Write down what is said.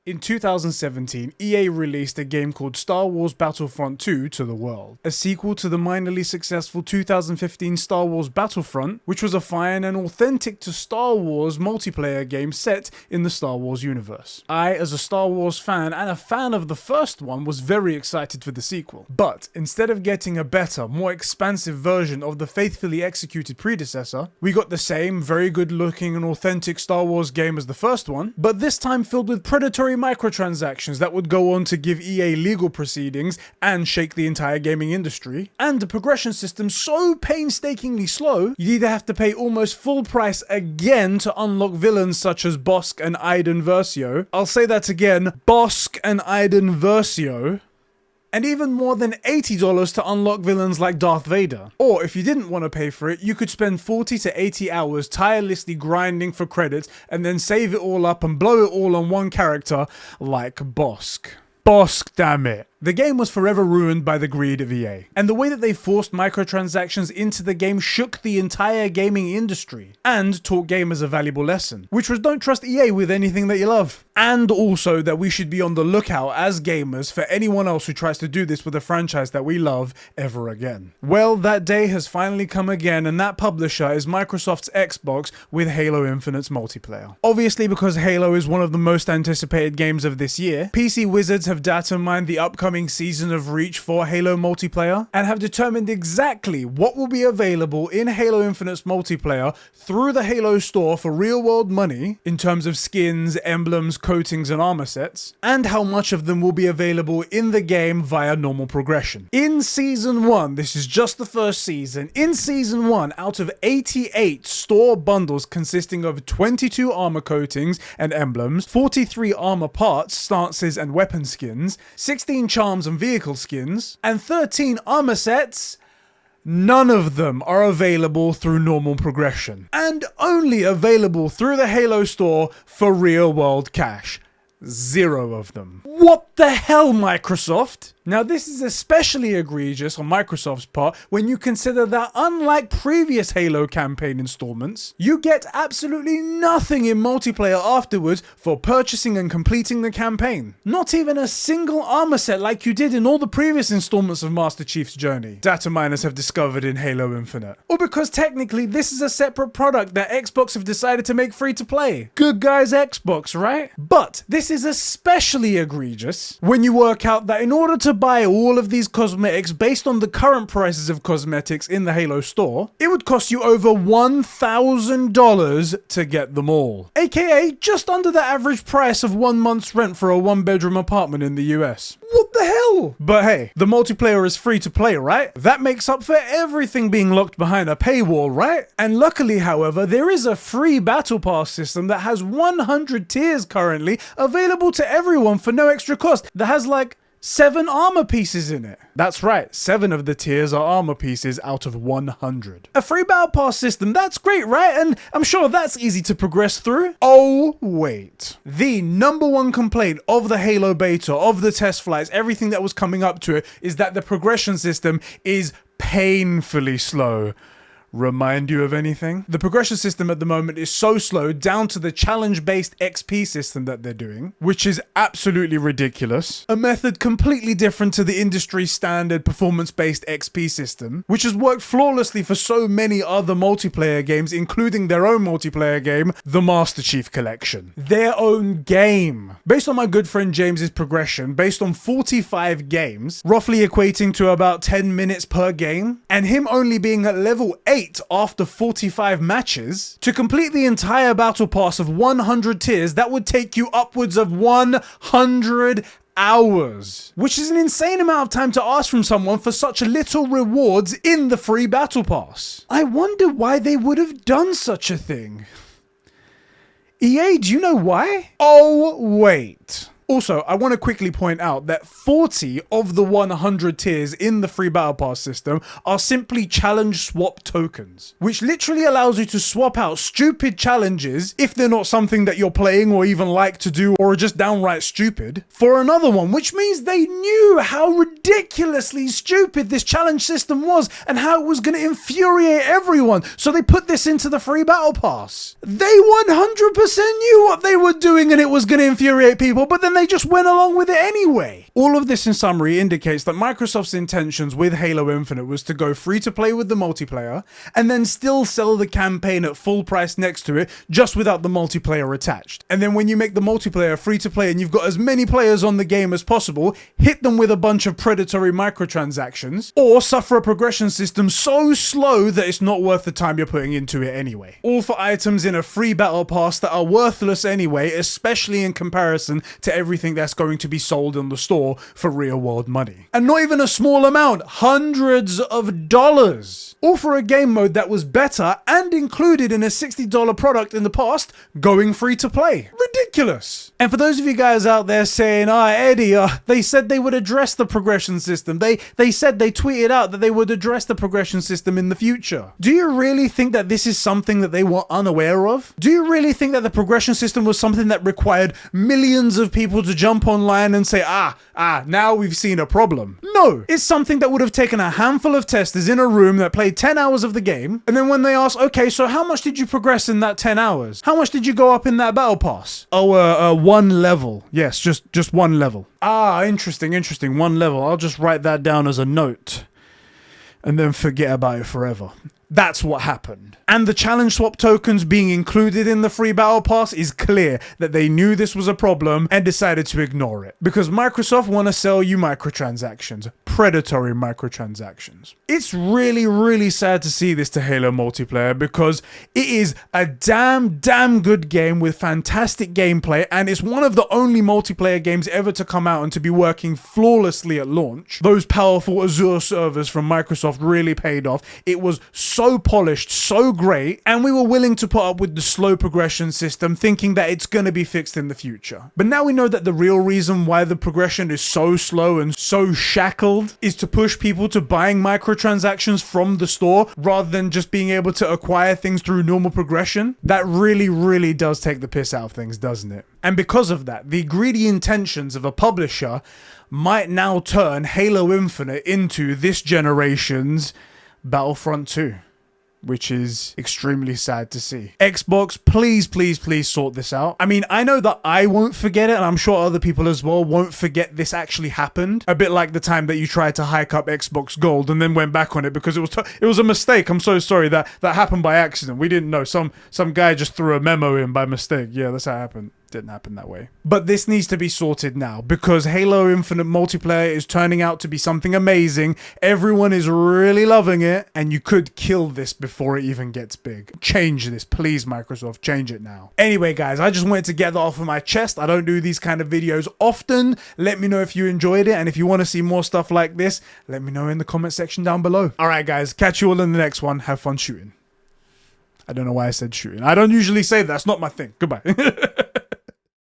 In 2017, EA released a game called Star Wars Battlefront 2 to the world, a sequel to the minorly successful 2015 Star Wars Battlefront, which was a fine and authentic to Star Wars multiplayer game set in the Star Wars universe. I, as a Star Wars fan and a fan of the first one, was very excited for the sequel. But instead of getting a better, more expansive version of the faithfully executed predecessor, we got the same very good looking and authentic Star Wars game as the first one, but this time filled with predatory microtransactions that would go on to give EA legal proceedings and shake the entire gaming industry, and a progression system so painstakingly slow, you'd either have to pay almost full price again to unlock villains such as Bosk and Iden Versio. I'll say that again, Bosk and Iden Versio. And even more than $80 to unlock villains like Darth Vader. Or if you didn't want to pay for it, you could spend 40 to 80 hours tirelessly grinding for credits and then save it all up and blow it all on one character like Bosk. Bosk, damn it. The game was forever ruined by the greed of EA, and the way that they forced microtransactions into the game shook the entire gaming industry, and taught gamers a valuable lesson, which was don't trust EA with anything that you love. And also that we should be on the lookout as gamers for anyone else who tries to do this with a franchise that we love ever again. Well, that day has finally come again, and that publisher is Microsoft's Xbox with Halo Infinite's multiplayer. Obviously, because Halo is one of the most anticipated games of this year, PC Wizards have data mined the upcoming season of Reach for Halo multiplayer and have determined exactly what will be available in Halo Infinite's multiplayer through the Halo store for real world money in terms of skins, emblems, coatings and armor sets, and how much of them will be available in the game via normal progression. In Season 1, this is just the first season, in Season 1, out of 88 store bundles consisting of 22 armor coatings and emblems, 43 armor parts, stances and weapon skins, 16 charms and vehicle skins, and 13 armor sets, none of them are available through normal progression, and only available through the Halo store for real world cash. 0 of them. What the hell, Microsoft? Now, this is especially egregious on Microsoft's part when you consider that unlike previous Halo campaign installments, you get absolutely nothing in multiplayer afterwards for purchasing and completing the campaign. Not even a single armor set like you did in all the previous installments of Master Chief's journey, data miners have discovered in Halo Infinite. Or because technically this is a separate product that Xbox have decided to make free to play. Good guys Xbox, right? But this is especially egregious when you work out that in order to buy all of these cosmetics based on the current prices of cosmetics in the Halo store, it would cost you over $1,000 to get them all. AKA just under the average price of 1 month's rent for a 1-bedroom apartment in the US. What the hell? But hey, the multiplayer is free to play, right? That makes up for everything being locked behind a paywall, right? And luckily, however, there is a free battle pass system that has 100 tiers currently available to everyone for no extra cost, that has like 7 armor pieces in it. That's right, 7 of the tiers are armor pieces out of 100. A free battle pass system, that's great, right? And I'm sure that's easy to progress through. Oh, wait. The #1 complaint of the Halo beta, of the test flights, everything that was coming up to it, is that the progression system is painfully slow. Remind you of anything? The progression system at the moment is so slow, down to the challenge-based XP system that they're doing, which is absolutely ridiculous. A method completely different to the industry standard performance-based XP system, which has worked flawlessly for so many other multiplayer games, including their own multiplayer game, the Master Chief Collection. Their own game. Based on my good friend James's progression, based on 45 games, roughly equating to about 10 minutes per game, and him only being at level 8 after 45 matches, to complete the entire battle pass of 100 tiers, that would take you upwards of 100 hours, which is an insane amount of time to ask from someone for such little rewards in the free battle pass. I wonder why they would have done such a thing. EA, do you know why? Oh, wait. Also, I want to quickly point out that 40 of the 100 tiers in the free battle pass system are simply challenge swap tokens, which literally allows you to swap out stupid challenges, if they're not something that you're playing or even like to do or are just downright stupid, for another one, which means they knew how ridiculously stupid this challenge system was and how it was going to infuriate everyone, so they put this into the free battle pass. They 100% knew what they were doing and it was going to infuriate people, but then they just went along with it anyway. All of this in summary indicates that Microsoft's intentions with Halo Infinite was to go free to play with the multiplayer and then still sell the campaign at full price next to it, just without the multiplayer attached. And then when you make the multiplayer free to play and you've got as many players on the game as possible, hit them with a bunch of predatory microtransactions, or suffer a progression system so slow that it's not worth the time you're putting into it anyway. All for items in a free battle pass that are worthless anyway, especially in comparison to everything that's going to be sold in the store for real world money. And not even a small amount, hundreds of dollars. All for a game mode that was better and included in a $60 product in the past, going free to play. Ridiculous. And for those of you guys out there saying, Eddie, they said they would address the progression system. They said, they tweeted out that they would address the progression system in the future. Do you really think that this is something that they were unaware of? Do you really think that the progression system was something that required millions of people to jump online and say, now we've seen a problem? No, it's something that would have taken a handful of testers in a room that played 10 hours of the game, and then when they ask, okay, so how much did you progress in that 10 hours? How much did you go up in that battle pass? One level. Yes, just one level. Interesting, one level. I'll just write that down as a note and then forget about it forever. That's what happened. And the challenge swap tokens being included in the free battle pass is clear that they knew this was a problem and decided to ignore it. Because Microsoft want to sell you microtransactions. Predatory microtransactions. It's really, really sad to see this to Halo multiplayer because it is a damn good game with fantastic gameplay, and it's one of the only multiplayer games ever to come out and to be working flawlessly at launch. Those powerful Azure servers from Microsoft really paid off. It was so polished, so great, and we were willing to put up with the slow progression system thinking that it's going to be fixed in the future. But now we know that the real reason why the progression is so slow and so shackled is to push people to buying microtransactions from the store rather than just being able to acquire things through normal progression. That really does take the piss out of things, doesn't it? And because of that, the greedy intentions of a publisher might now turn Halo Infinite into this generation's Battlefront 2. Which is extremely sad to see. Xbox, please sort this out. I mean, I know that I won't forget it, and I'm sure other people as well won't forget this actually happened. A bit like the time that you tried to hike up Xbox Gold and then went back on it because it was a mistake. I'm so sorry that happened by accident. We didn't know. Some guy just threw a memo in by mistake. Yeah, that's how it happened. Didn't happen that way. But this needs to be sorted now because Halo Infinite multiplayer is turning out to be something amazing. Everyone is really loving it, and you could kill this before it even gets big. Change this, please, Microsoft. Change it now. Anyway, guys, I just wanted to get that off of my chest. I don't do these kind of videos often. Let me know if you enjoyed it, and if you want to see more stuff like this, let me know in the comment section down below. All right, guys, catch you all in the next one. Have fun shooting. I don't know why I said shooting. I don't usually say that. That's not my thing. Goodbye.